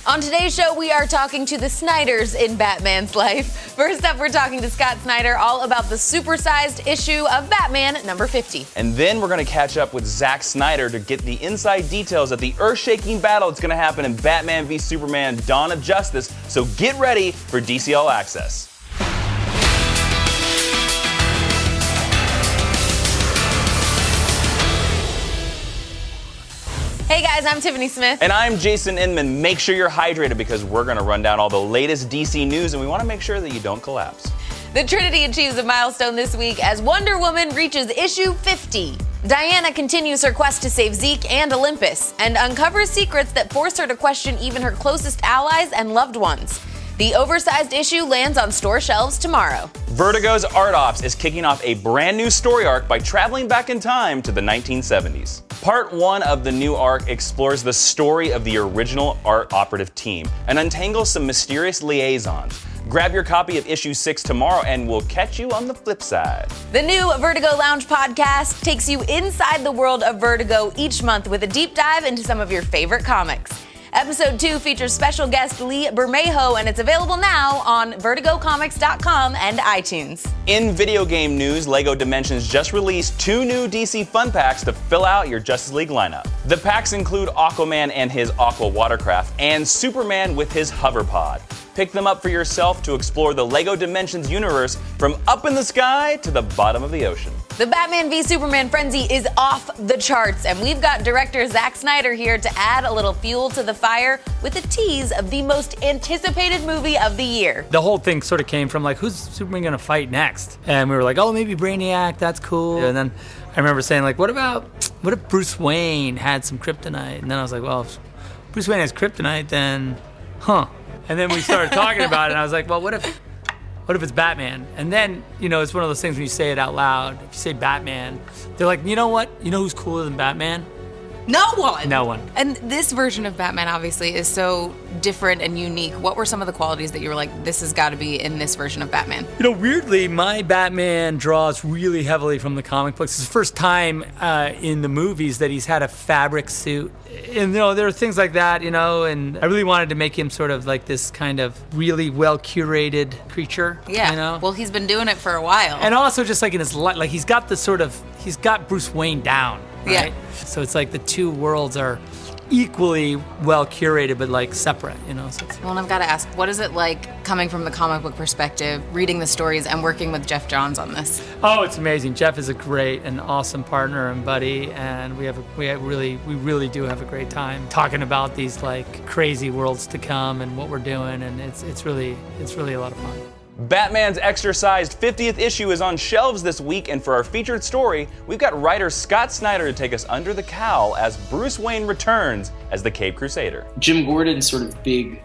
On today's show, we are talking to the Snyders in Batman's life. First up, we're talking to Scott Snyder all about the supersized issue of Batman number 50. And then we're going to catch up with Zack Snyder to get the inside details of the earth-shaking battle that's going to happen in Batman v Superman: Dawn of Justice. So get ready for DC All Access. Hey guys, I'm Tiffany Smith. And I'm Jason Inman. Make sure you're hydrated because we're going to run down all the latest DC news and we want to make sure that you don't collapse. The Trinity achieves a milestone this week as Wonder Woman reaches issue 50. Diana continues her quest to save Zeke and Olympus and uncovers secrets that force her to question even her closest allies and loved ones. The oversized issue lands on store shelves tomorrow. Vertigo's Art Ops is kicking off a brand new story arc by traveling back in time to the 1970s. Part 1 of the new arc explores the story of the original art operative team and untangles some mysterious liaisons. Grab your copy of issue 6 tomorrow and we'll catch you on the flip side. The new Vertigo Lounge podcast takes you inside the world of Vertigo each month with a deep dive into some of your favorite comics. Episode 2 features special guest Lee Bermejo, and it's available now on vertigocomics.com and iTunes. In video game news, LEGO Dimensions just released 2 new DC Fun Packs to fill out your Justice League lineup. The packs include Aquaman and his Aqua Watercraft and Superman with his Hoverpod. Pick them up for yourself to explore the LEGO Dimensions universe from up in the sky to the bottom of the ocean. The Batman v Superman frenzy is off the charts, and we've got director Zack Snyder here to add a little fuel to the fire with a tease of the most anticipated movie of the year. The whole thing sort of came from like, who's Superman gonna fight next? And we were like, oh, maybe Brainiac, that's cool. And then I remember saying like, what if Bruce Wayne had some kryptonite? And then I was like, well, if Bruce Wayne has kryptonite, then, And then we started talking about it, and I was like, well, what if it's Batman? And then, it's one of those things when you say it out loud. If you say Batman, they're like, you know what? You know who's cooler than Batman? No one. No one. And this version of Batman obviously is so different and unique. What were some of the qualities that you were like, this has got to be in this version of Batman? Weirdly, my Batman draws really heavily from the comic books. It's the first time in the movies that he's had a fabric suit. And, there are things like that, and I really wanted to make him sort of like this kind of really well-curated creature. Yeah. Well, he's been doing it for a while. And also just like in his life, like he's got Bruce Wayne down. Right? Yeah. So it's like the two worlds are equally well curated, but like separate, So Well, and I've got to ask, what is it like coming from the comic book perspective, reading the stories and working with Jeff Johns on this? Oh, it's amazing. Jeff is a great and awesome partner and buddy, and we really do have a great time talking about these like crazy worlds to come and what we're doing, and it's really a lot of fun. Batman's extra-sized 50th issue is on shelves this week, and for our featured story, we've got writer Scott Snyder to take us under the cowl as Bruce Wayne returns as the Caped Crusader. Jim Gordon's sort of big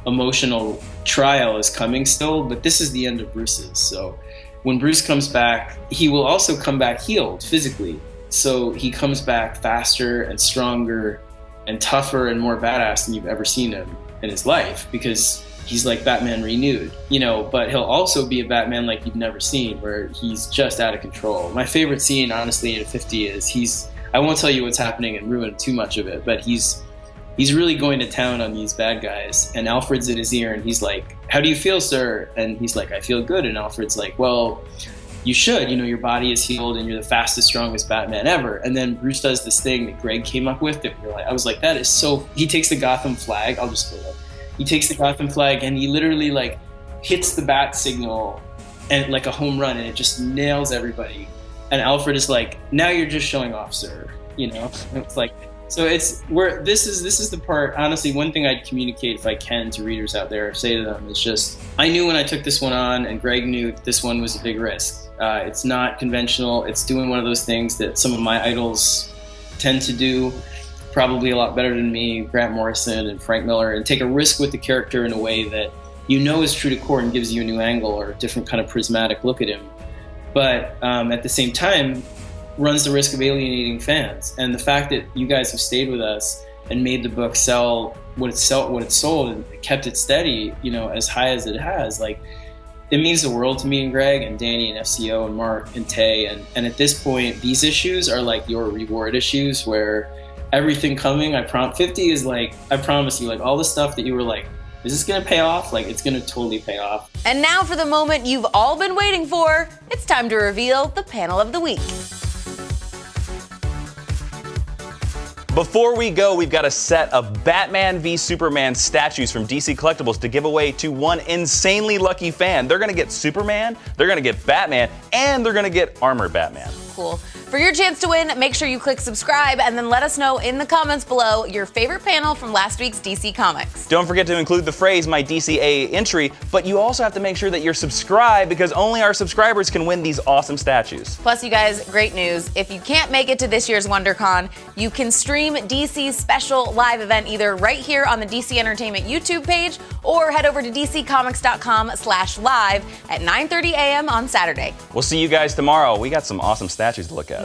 emotional trial is coming still, but this is the end of Bruce's. So when Bruce comes back, he will also come back healed physically. So he comes back faster and stronger and tougher and more badass than you've ever seen him in his life, because he's like Batman renewed, but he'll also be a Batman like you've never seen, where he's just out of control. My favorite scene, honestly, in 50 is I won't tell you what's happening and ruin too much of it, but he's really going to town on these bad guys, and Alfred's in his ear, and he's like, how do you feel, sir? And he's like, I feel good. And Alfred's like, well, you should, your body is healed and you're the fastest, strongest Batman ever. And then Bruce does this thing that Greg came up with that I was like, that is so, he takes the Gotham flag, I'll just go there. He takes the Gotham flag and he literally like hits the bat signal and like a home run, and it just nails everybody. And Alfred is like, now you're just showing off, sir. And it's like, so this is the part, honestly, one thing I'd communicate if I can to readers out there, say to them, is just, I knew when I took this one on, and Greg knew this one was a big risk. It's not conventional. It's doing one of those things that some of my idols tend to do, probably a lot better than me, Grant Morrison and Frank Miller, and take a risk with the character in a way that is true to core and gives you a new angle or a different kind of prismatic look at him. But at the same time, runs the risk of alienating fans. And the fact that you guys have stayed with us and made the book sell what it sold and kept it steady, as high as it has, like, it means the world to me and Greg and Danny and FCO and Mark and Tay. And at this point, these issues are like your reward issues, where everything coming. I 50 is like, I promise you, like all the stuff that you were like, is this gonna pay off? Like, it's gonna totally pay off. And now for the moment you've all been waiting for. It's time to reveal the panel of the week. Before we go, we've got a set of Batman v Superman statues from DC Collectibles to give away to one insanely lucky fan. They're gonna get Superman, they're gonna get Batman, and they're gonna get Armored Batman. Cool. For your chance to win, make sure you click subscribe and then let us know in the comments below your favorite panel from last week's DC Comics. Don't forget to include the phrase "My DCA entry," but you also have to make sure that you're subscribed because only our subscribers can win these awesome statues. Plus, you guys, great news. If you can't make it to this year's WonderCon, you can stream DC's special live event either right here on the DC Entertainment YouTube page or head over to dccomics.com/live at 9:30 a.m. on Saturday. We'll see you guys tomorrow. We got some awesome statues to look at.